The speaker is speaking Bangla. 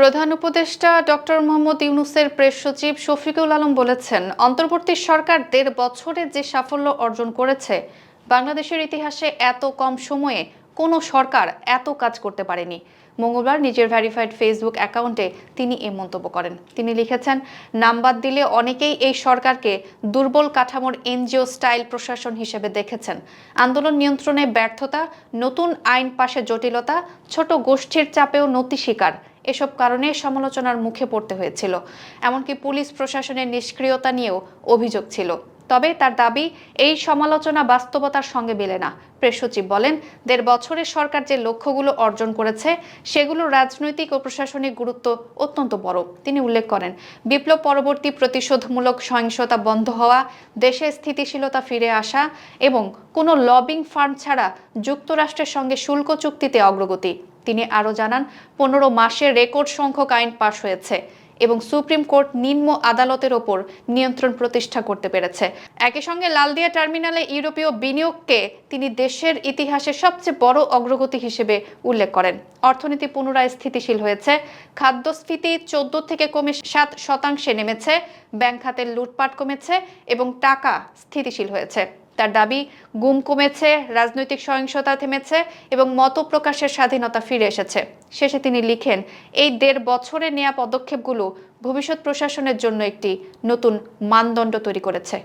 প্রধান উপদেষ্টা ডক্টর মোহাম্মদ ইউনূসের প্রেস সচিব শফিকুল আলম বলেছেন, অন্তর্বর্তী সরকার ১.৫ বছরে যে সাফল্য অর্জন করেছে, বাংলাদেশের ইতিহাসে এত কম সময়ে কোনো সরকার এত কাজ করতে পারেনি। মঙ্গলবার নিজের ভেরিফাইড ফেসবুক অ্যাকাউন্টে তিনি এই মন্তব্য করেন। তিনি লিখেছেন, নাম বাদ দিলে অনেকেই এই সরকারকে দুর্বল কাঠামোর এনজিও স্টাইল প্রশাসন হিসেবে দেখেছেন। আন্দোলন নিয়ন্ত্রণে ব্যর্থতা, নতুন আইন পাশে জটিলতা, ছোট গোষ্ঠীর চাপেও নতি স্বীকার, এসব কারণে সমালোচনার মুখে পড়তে হয়েছিল। এমনকি পুলিশ প্রশাসনের নিষ্ক্রিয়তা নিয়েও অভিযোগ ছিল। তবে তার দাবি, এই সমালোচনা বাস্তবতার সঙ্গে মেলে না। প্রেস সচিব বলেন, ১.৫ বছরে সরকার যে লক্ষ্যগুলো অর্জন করেছে সেগুলো রাজনৈতিক ও প্রশাসনিক গুরুত্ব অত্যন্ত বড়। তিনি উল্লেখ করেন, বিপ্লব পরবর্তী প্রতিশোধমূলক সহিংসতা বন্ধ হওয়া, দেশে স্থিতিশীলতা ফিরে আসা এবং কোনো লবিং ফার্ম ছাড়া যুক্তরাষ্ট্রের সঙ্গে শুল্ক চুক্তিতে অগ্রগতি। তিনি আরও জানান, ১৫ মাসে রেকর্ড সংখ্যক আইন পাশ হয়েছে এবং সুপ্রিম কোর্ট নিম্ন আদালতের ওপর নিয়ন্ত্রণ প্রতিষ্ঠা করতে পেরেছে। একই সঙ্গে লালদিয়া টার্মিনালে ইউরোপীয় বিনিয়োগকে তিনি দেশের ইতিহাসে সবচেয়ে বড় অগ্রগতি হিসেবে উল্লেখ করেন। অর্থনীতি পুনরায় স্থিতিশীল হয়েছে, খাদ্যস্ফীতি ১৪ থেকে কমে ৭% নেমেছে, ব্যাংক খাতের লুটপাট কমেছে এবং টাকা স্থিতিশীল হয়েছে। তার দাবি, গুম কমেছে, রাজনৈতিক সহিংসতা থেমেছে এবং মত প্রকাশের স্বাধীনতা ফিরে এসেছে। শেষে তিনি লিখেন, এই ১.৫ বছরে নেওয়া পদক্ষেপগুলো ভবিষ্যৎ প্রশাসনের জন্য একটি নতুন মানদণ্ড তৈরি করেছে।